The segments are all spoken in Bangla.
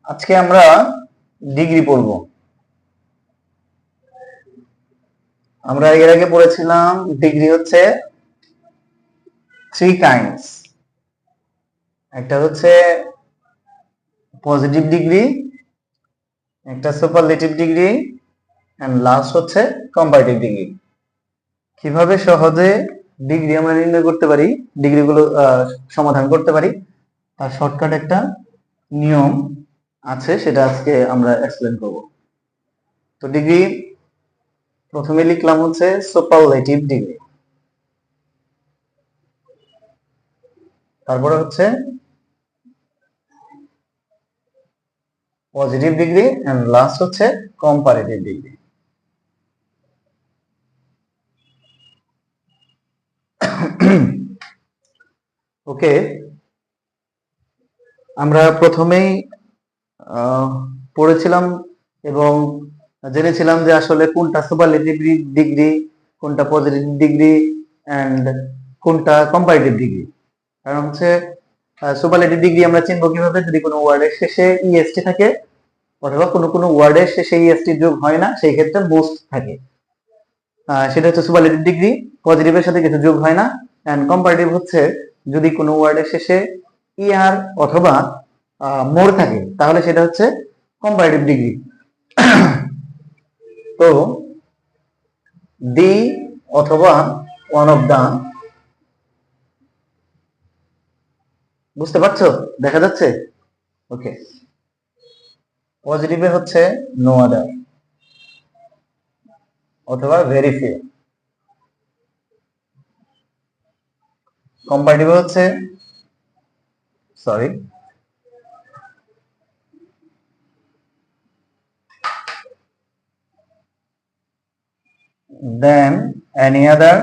আজকে আমরা ডিগ্রি পড়ব। আমরা এর আগে পড়েছিলাম ডিগ্রি হচ্ছে থ্রি কাইন্ডস। একটা হচ্ছে পজিটিভ ডিগ্রি, একটা সুপারলেটিভ ডিগ্রি, এন্ড লাস্ট হচ্ছে কম্পারেটিভ ডিগ্রি। কিভাবে সহজে ডিগ্রি আমরা নির্ণয় করতে পারি, ডিগ্রিগুলো সমাধান করতে পারি, তার শর্টকাট একটা নিয়ম আছে, সেটা আজকে আমরা এক্সপ্লেন করব। তো ডিগ্রি প্রথমে লিখলাম হচ্ছে সুপারলেটিভ ডিগ্রি, তারপরে হচ্ছে পজিটিভ ডিগ্রি, এন্ড লাস্ট হচ্ছে কম্পারেটিভ ডিগ্রি। ওকে, আমরা প্রথমেই পড়েছিলাম এবং জেনেছিলাম যে আসলে কোনটা সুপারলেটিভ ডিগ্রি, কোনটা পজিটিভ ডিগ্রি, এন্ড কোনটা কম্পারেটিভ ডিগ্রি। কারণ হচ্ছে সুপারলেটিভ ডিগ্রি আমরা চিনবো কিভাবে, যদি কোনো ওয়ার্ডের শেষে ইএসটি থাকে অথবা কোনো ওয়ার্ডের শেষে ইএসটি যোগ হয় না, সেই ক্ষেত্রে মোস্ট থাকে, সেটা হচ্ছে সুপারলেটিভ ডিগ্রি। পজিটিভের সাথে কিছু যোগ হয় না। এন্ড কম্পারেটিভ হচ্ছে যদি কোনো ওয়ার্ডের শেষে ইআর অথবা মোর থাকে, তাহলে সেটা হচ্ছে কম্পারেটিভ ডিগ্রি। তো দি অথবা ওয়ান অফ দা, বুঝতে পারছো? দেখা যাচ্ছে? ওকে। পজিটিভে হচ্ছে নো আদার অথবা ভেরি ফিউ। কম্পারেটিভে হচ্ছে সরি দেন এনি আদার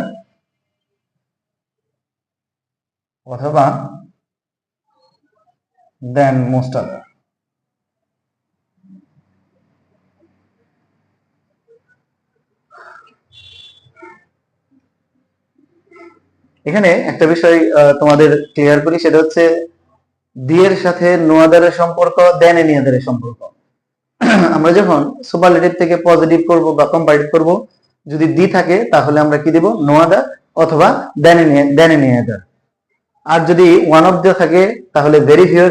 অথবা দেন মোস্ট আদার। এখানে একটা বিষয় তোমাদের ক্লিয়ার করি, সেটা হচ্ছে দি এর সাথে নো আদারের সম্পর্ক, দেন এনি আদারের সম্পর্ক। আমরা যখন সুপারলেটিভ থেকে পজিটিভ করব বা কম্পারেটিভ করব, যদি দি থাকে তাহলে আমরা কি দেব? নো আদার অথবা দেন এনি আদার। আর যদি ওয়ান অফ দা থাকে তাহলে ভেরি ফিউ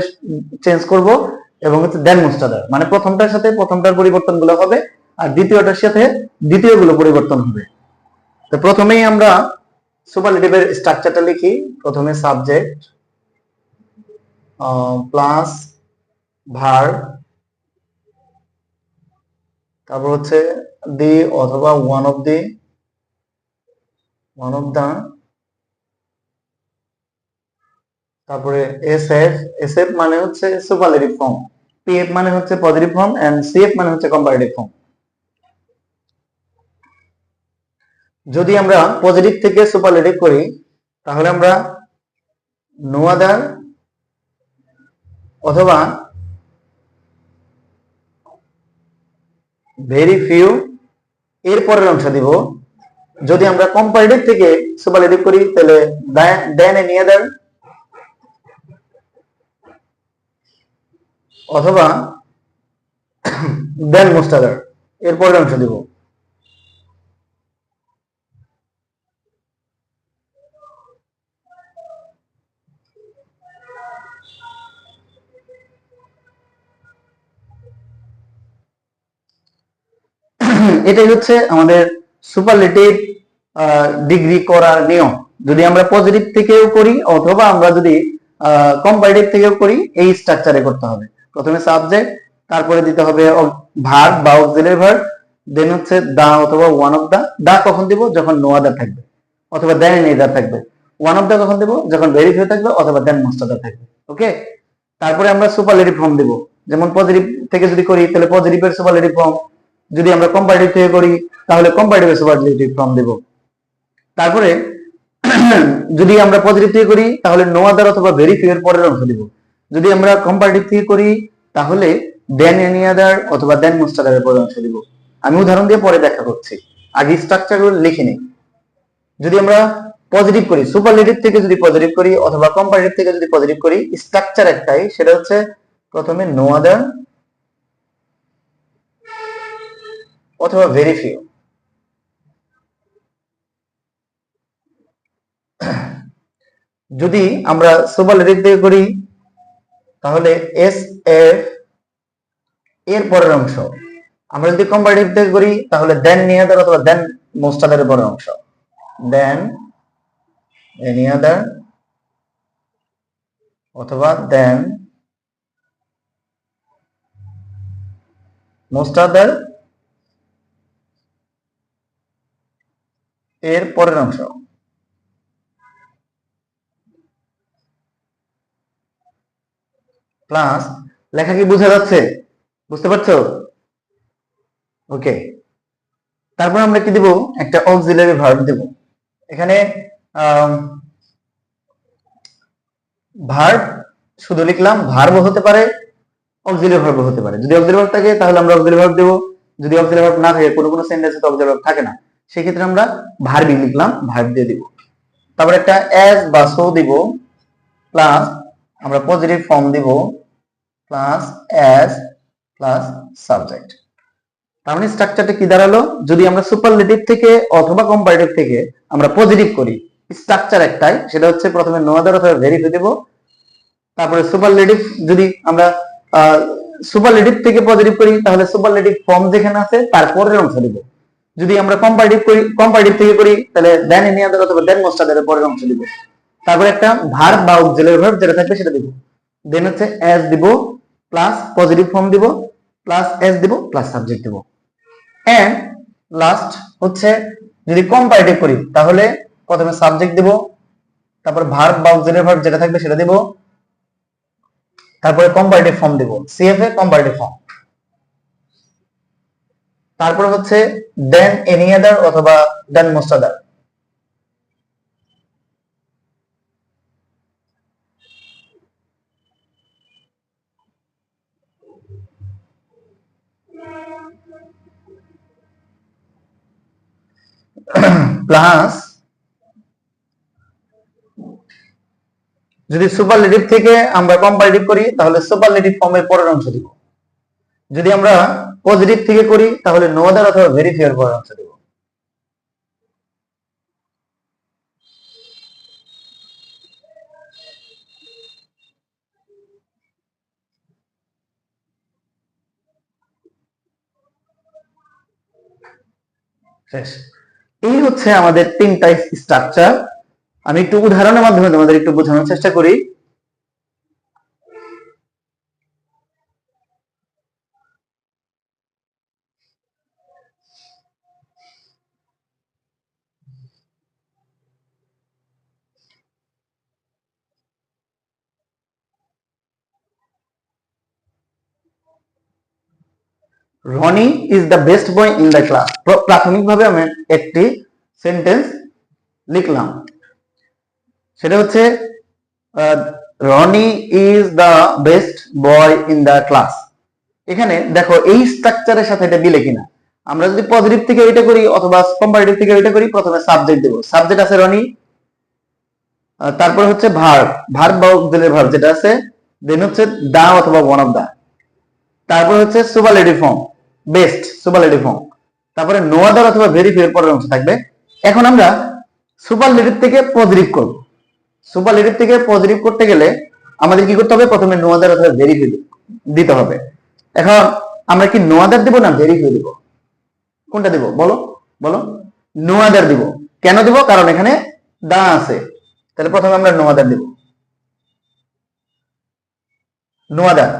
চেঞ্জ করব এবং হচ্ছে দেন মোস্ট আদার। মানে প্রথমটার সাথে প্রথমটার পরিবর্তনগুলো হবে আর দ্বিতীয়টার সাথে দ্বিতীয়গুলো পরিবর্তন হবে। তো প্রথমেই আমরা সুপারলেটিভের স্ট্রাকচারটা লিখি। প্রথমে সাবজেক্ট প্লাস ভার্ব, তারপর হচ্ছে দি অথবা one of the, one of the, তারপরে এসএফ। এসএফ মানে হচ্ছে সুপারলেটিভ ফর্ম, পিএফ মানে হচ্ছে পজিটিভ ফর্ম, এন্ড সিএফ মানে হচ্ছে কম্পারেটিভ ফর্ম। যদি আমরা পজিটিভ থেকে সুপারলেটিভ করি তাহলে আমরা নো আদার অথবা ভেরি ফিউ এর পরের অংশ দিব। যদি আমরা কম্পারেটিভ থেকে সুপারলেটিভ করি তাহলে দেন এনি আদার অথবা দেন মোস্ট আদার এর পরের অংশ দিব। এটাই হচ্ছে আমাদের সুপারলেটিভ ডিগ্রি করার নিয়ম। যদি আমরা পজিটিভ থেকেও করি অথবা আমরা যদি কম্পারেটিভ থেকেও করি, এই স্ট্রাকচারে করতে হবে। প্রথমে সাবজেক্ট, তারপরে দিতে হবে ভার্ব বা অক্সিলারি ভার্ব, দেন হচ্ছে দা অথবা ওয়ান অফ দা। দা কখন দিব? যখন নো আদার থাকবে অথবা দেন এনি আদার থাকবে। ওয়ান অফ দা কখন দিব? যখন ভেরি ফিউ থাকবে অথবা দেন মোস্ট আদার থাকবে। ওকে, তারপরে আমরা সুপারলেটিভ ফর্ম দিব। যেমন পজিটিভ থেকে যদি করি তাহলে পজিটিভের সুপারলেটিভ ফর্ম, যদি আমরা কম্পারেটিভ থেকে করি তাহলে কম্পারেটিভ সুপারলেটিভ ফর্ম দেব। তারপরে যদি আমরা পজিটিভ থেকে করি তাহলে নো আদার অথবা ভেরি ফিউ এর পরের অংশ দিব। যদি আমরা কম্পারেটিভ থেকে করি তাহলে দেন এনি আদার অথবা দেন মোস্ট আদার এর পরের অংশ দিব। আমি উদাহরণ দিয়ে পরে ব্যাখ্যা করছি, আগে স্ট্রাকচারগুলো লিখে নিই। যদি আমরা পজিটিভ করি, সুপারলেটিভ থেকে যদি পজিটিভ করি অথবা কম্পারেটিভ থেকে যদি পজিটিভ করি, স্ট্রাকচার একটাই, সেটা হচ্ছে প্রথমে নো আদার, অথবা ভেরি ফিউ। যদি আমরা সুপারলেটিভ থেকে করি তাহলে এস এফ এর পরের অংশ, আমরা যদি কম্পারেটিভ থেকে করি তাহলে দেন নিয়ে আদার অথবা দেন মোস্ট আদারের পরের অংশ, দেন এনি আদার অথবা দেন মোস্ট আদার এর পরের অংশ। প্লাস, লেখা কি বোঝা যাচ্ছে? বুঝতে পারছো? ওকে, তারপর আমরা কি দেব? একটা অক্সিলারি ভার্ব দেব। এখানে ভার্ব শুধু লিখলাম, ভার্বও হতে পারে, অক্সিলারি ভার্ব হতে পারে। যদি অক্সিলারি ভার্ব থাকে তাহলে আমরা অক্সিলারি ভার্ব দেব, যদি অক্সিলারি ভার্ব না থাকে, কোনো কোনো সেন্টেন্সে তো অক্সিলারি ভার্ব থাকে না, সেই ক্ষেত্রে আমরা ভার্বই লিখলাম, ভার্ব দিয়ে দিব। তারপর একটা অ্যাজ বা সো দিব, প্লাস আমরা পজিটিভ ফর্ম দিব, প্লাস অ্যাজ প্লাস সাবজেক্ট। তার মানে স্ট্রাকচারটা কি দাঁড়ালো? যদি আমরা সুপারলেটিভ থেকে অথবা কম্পারেটিভ থেকে আমরা পজিটিভ করি, স্ট্রাকচার একটাই, সেটা হচ্ছে প্রথমে নো আদার অথবা ভেরি ফিউ দেব, তারপরে সুপারলেটিভ যদি আমরা সুপারলেটিভ থেকে পজিটিভ করি তাহলে সুপারলেটিভ ফর্ম যেখানে আছে তারপরের অংশ দিব। যদি আমরা কম্পারেটিভ করি, কম্পারেটিভ থেকে করি তাহলে দেন এনি আদার অথবা দেন মোস্ট আদারের পরের অংশ দিব। তারপরে একটা ভার্ব বা অক্সিলারি ভার্ব যেটা থাকবে সেটা দিব। দেন হচ্ছে অ্যাজ দিব, প্লাস পজিটিভ ফর্ম দিব, প্লাস অ্যাজ দিব, প্লাস সাবজেক্ট দিব। এন্ড লাস্ট হচ্ছে যদি কম্পারেটিভ করি তাহলে প্রথমে সাবজেক্ট দিব, তারপর ভার্ব বা অক্সিলারি ভার্ব যেটা থাকবে সেটা দিব, তারপরে কম্পারেটিভ ফর্ম দিব, সিএফএ কম্পারেটিভ ফর্ম। তারপর হচ্ছে দেন এনি আদার অথবা দেন মোস্ট আদার। প্লাস যদি সুপারলেটিভ থেকে আমরা কম্পারেটিভ করি তাহলে সুপারলেটিভ ফর্মের পরের অংশ দিব। যদি আমরা পজিটিভ থেকে করি তাহলে নো আদার অথবা ভেরি ফিউ এর পরের অংশ দিব। শেষ। এই হচ্ছে আমাদের তিনটা স্ট্রাকচার। আমি একটু উদাহরণের মাধ্যমে তোমাদের একটু বোঝানোর চেষ্টা করি। Roni is the best boy in the class. প্রাথমিকভাবে আমি একটি সেন্টেন্স লিখলাম, সেটা হচ্ছে Roni is the best boy in the class. এখানে দেখো এই স্ট্রাকচারের সাথে এটা মিলে কিনা। আমরা যদি পজিটিভ থেকে এটা করি অথবা কম্পারেটিভ থেকে এটা করি, প্রথমে সাবজেক্ট দেব, সাবজেক্ট আছে রনি, তারপর হচ্ছে ভার্ব, ভার্ব বা অক্সিলারি ভার্ব যেটা আছে, দেন হচ্ছে দা অথবা ওয়ান অফ দা, তারপর হচ্ছে superlative form, best superlative form, তারপরে নো আদার অথবা ভেরি ফিউ এর পরের অংশ থাকবে। এখন আমরা সুপারলেটিভ থেকে পজিটিভ করব। সুপারলেটিভ থেকে পজিটিভ করতে গেলে আমাদের কি করতে হবে? প্রথমে নো আদার অথবা ভেরি ফিউ দিতে হবে। এখন আমরা কি নো আদার দিব না ভেরি ফিউ দিব? কোনটা দিব বলো? বলো। নো আদার দিব। কেন দিব? কারণ এখানে দা আছে, তাহলে প্রথমে আমরা নো আদার দিব। No other.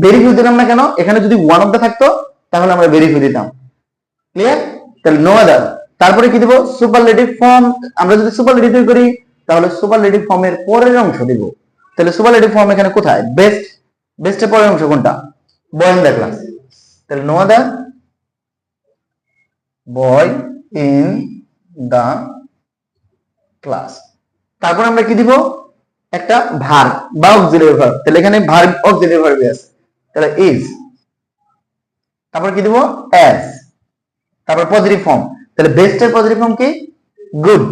ভেরি ফিউ দিলাম না কেন? এখানে যদি ওয়ান অফ দা থাকতো তাহলে আমরা ভেরি ফিউ দিতাম। ক্লিয়ার? তাহলে নো আদার। তারপরে কি দিব? Superlative form. আমরা যদি সুপারলেটিভ করি তাহলে সুপারলেটিভ ফর্মের পরের অংশ দিব। তাহলে সুপারলেটিভ ফর্ম এখানে কোথায়? বেস্ট। বেস্টের পরের অংশ কোনটা? Boy in the class. তাহলে no other boy in the class. তারপর আমরা কি দিব? একটা ভার্ব বা অক্সিলারি ভার্ব। তাহলে এখানে ভার্ব অক্সিলারি ভার্বই আছে, তাহলে ইজ। তারপর কি দিব? অ্যাজ। তারপর পজিটিভ ফর্ম, তাহলে বেস্টের পজিটিভ ফর্ম কি? গুড।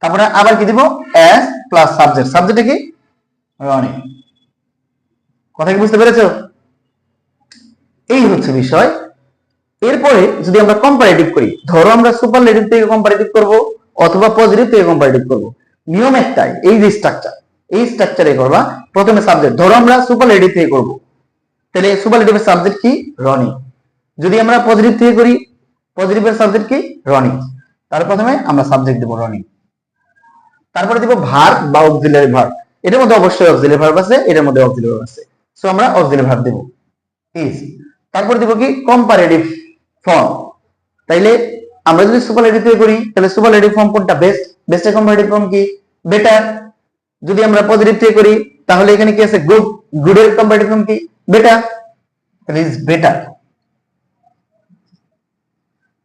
তারপরে আবার কি দিব? As plus subject. সাবজেক্টে কি? রনি। কথা কি বুঝতে পেরেছো? এই হচ্ছে বিষয়। এরপরে যদি আমরা কম্পারেটিভ করি, ধরো আমরা সুপারলেটিভ থেকে কম্পারেটিভ করব অথবা পজিটিভ থেকে কম্পারেটিভ করব, নিয়ম একটাই, এই যে স্ট্রাকচার, এই স্ট্রাকচারে করবা। প্রথমে সাবজেক্ট, ধরো আমরা সুপারলেটিভ থেকে করব, তাহলে সুপারলেটিভের সাবজেক্ট কি? রনি। যদি আমরা পজিটিভ থেকে করি, পজিটিভের সাবজেক্ট কি? রনি। তার প্রথমে আমরা সাবজেক্ট দেব রনি, তারপরে দিব ভার্ব বা অক্সিলারি ভার্ব। এটার মধ্যে অবশ্যই অক্সিলারি ভার্ব আছে, এটার মধ্যে অক্সিলারি ভার্ব আছে, সো আমরা অক্সিলারি ভার্ব দেব ইজ। তারপর দিব কি? Comparative form. তাইলে আমরা যদি সুপারলেটিভ থেকে করি তাহলে সুপারলেটিভ ফর্ম কোনটা? বেস্ট। বেস্টের কম্পারেটিভ ফর্ম কি? বেটার। যদি আমরা পজিটিভ থেকে করি তাহলে এখানে কি আছে? গুড। গুডের কম্পারেটিভ ফর্ম কি? বেটার। তাহলে ইজ বেটার।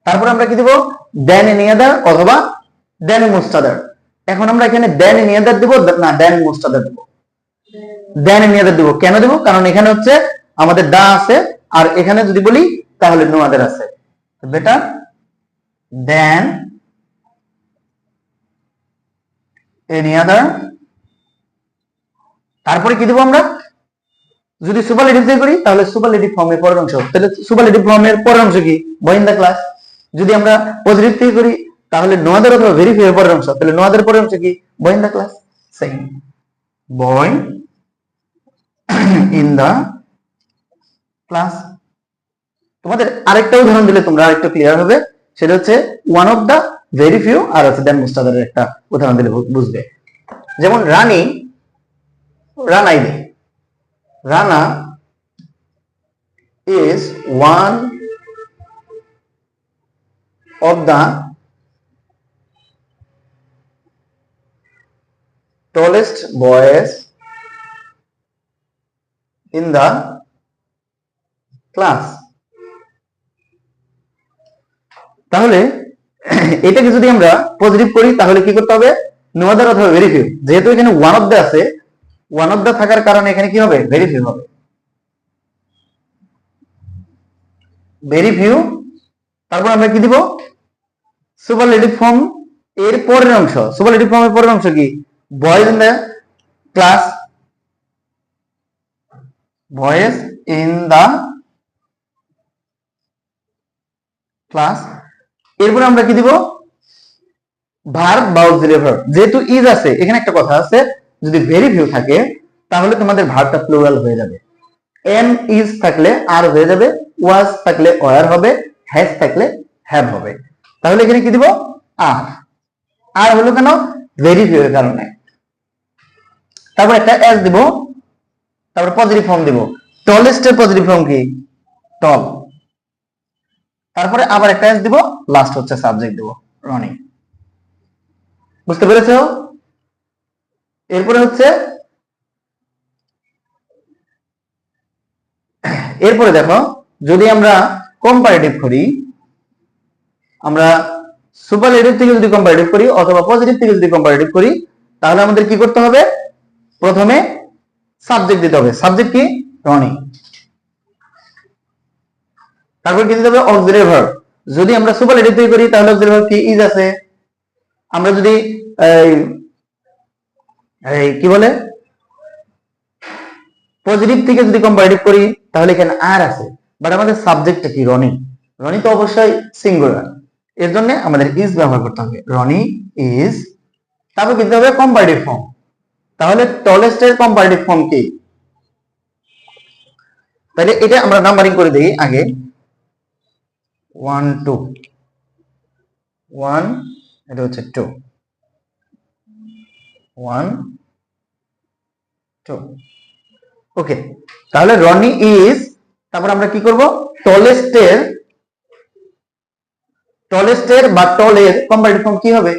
তারপর আমরা কি দেব? দেন এনি আদার অথবা দেন মোস্ট আদার। এখন আমরা এখানে দেন এনি আদার দেব না দেন মোস্ট আদার দেব? দেন এনি আদার দেব। কেন দেব? কারণ এখানে হচ্ছে আমাদের দা আছে, আর এখানে যদি বলি তাহলে নো আদার আছে। Better than any other. তারপরে কি দেব আমরা? যদি সুপারলেটিভ দিয়ে করি তাহলে সুপারলেটিভ ফর্মের পরের অংশ, তাহলে সুপারলেটিভ ফর্মের পরের অংশ কি? Boy in the class. যদি আমরা পজিটিভ থেকে করি তাহলে নো আদার অথবা ভেরি ফিউ এর পরের অংশ, তাহলে নো আদার পরের অংশ কি? Boy in the class. Same boy in the class. তোমাদের আরেকটা উদাহরণ দিলে তোমরা আরেকটু ক্লিয়ার হবে, সেটা হচ্ছে one of the very few আর হচ্ছে দেন মোস্ট আদারের একটা উদাহরণ দিলে বুঝবে। যেমন রানী, রানাই দে, Rana is one of the tallest boys in the class. তাহলে এটাকে যদি আমরা পজিটিভ করি তাহলে কি করতে হবে? নো আদার অথবা ভেরি ফিউ। যেহেতু এখানে ওয়ান অফ দা আছে, ওয়ান অফ দা থাকার কারণে এখানে কি হবে? ভেরি ফিউ হবে। Very few. তারপর আমরা কি দিব? সুপারলেটিভ ফর্ম এর পরের অংশ। সুপারলেটিভ ফর্মের পরের অংশ কি? Boys in the class. Boys in the class. এরপরে আমরা কি দিব? ভার্ব বা অক্সিলারি ভার্ব। যেহেতু ইজ আছে, এখানে একটা কথা আছে, যদি ভেরি ফিউ থাকে তাহলে তোমাদের ভার্বটা প্লুরাল হয়ে যাবে। এম ইজ থাকলে আর হয়ে যাবে, ওয়াজ থাকলে ওয়ার হবে, হ্যাজ থাকলে হ্যাভ হবে। তাহলে এখানে কি দিব? আর। আর হলো কেন? ভেরি ফিউ এর কারণে। তারপর একটা এস দিব, তারপর পজিটিভ ফর্ম দিব। টলেস্ট এর পজিটিভ ফর্ম কি? টল। তারপরে আবার একটা এস দিব, লাস্ট হচ্ছে সাবজেক্ট দিব রনি। বুঝতে পেরেছো? এরপরে হচ্ছে, এরপরে দেখো, যদি আমরা কম্পারেটিভ করি, আমরা সুপারলেটিভ থেকে যদি কম্পারেটিভ করি অথবা পজিটিভ থেকে যদি কম্পারেটিভ করি তাহলে আমাদের কি করতে হবে? প্রথমে সাবজেক্ট দিতে হবে। সাবজেক্ট কি? রনি। তারপর কি দিতে হবে? Auxiliary verb. যদি আমরা সুপারলেটিভ থেকে করি তাহলে অক্সিলারি ভার্ব কি? ইজ আছে। আমরা যদি কি বলে পজিটিভ থেকে যদি কম্পারেটিভ করি তাহলে এখানে আর আছে, বাট আমাদের সাবজেক্টটা কি? রনি। রনি তো অবশ্যই সিঙ্গুলার, এর জন্য আমাদের ইজ ব্যবহার করতে হবে। রনি ইজ। তারপর কি দিতে হবে? Comparative form. তাহলে টলেস্ট এর কম্পারেটিভ ফর্ম কি? তাহলে এটা আমরা নাম্বারিং করে দেই আগে। 1 2 1, এটা হচ্ছে 2 1 2। ওকে, তাহলে রনি ইজ। তারপর আমরা কি করব? টলেস্ট এর বা টলের কম্পারেটিভ ফর্ম কি হবে?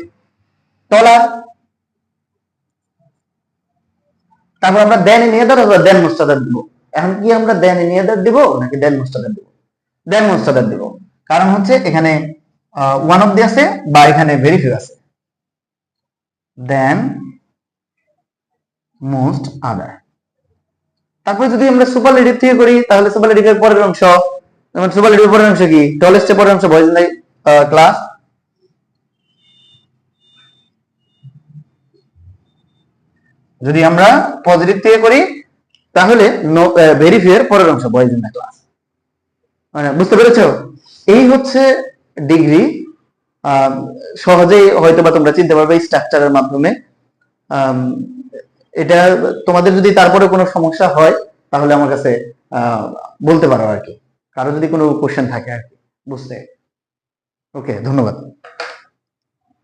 টলার। তারপর আমরা দেন এনি আদার অথবা দেন মোস্ট আদার দিব। এখন কি আমরা দেন এনি আদার দিব নাকি দেন মোস্ট আদার দিব? দেন মোস্ট আদার দিব, কারণ হচ্ছে এখানে ওয়ান অফ দি আছে বা এখানে ভেরি ফিউ আছে। দেন মোস্ট আদার। তারপরে যদি আমরা সুপারলেটিভ থেকে করি তাহলে সুপারলেটিভের পরের অংশ, যেমন সুপারলেটিভের পরের অংশ কি? টলেস্টের পরের অংশ বয়েজ ইন দ্য ক্লাস। যদি আমরা পজিটিভ থেকে করি তাহলে ভেরি ফিউ এর পরের অংশ বয়েজ ইন দ্য ক্লাস। মানে বুঝতে পেরেছো? এই হচ্ছে ডিগ্রি। সহজেই হয়তোবা তোমরা চিনতে পারবে স্ট্রাকচারের মাধ্যমে। এটা তোমাদের যদি তারপরে কোনো সমস্যা হয় তাহলে আমার কাছে বলতে পারো আর কি, কারো যদি কোনো কোশ্চেন থাকে আর কি বুঝতে। ওকে, ধন্যবাদ।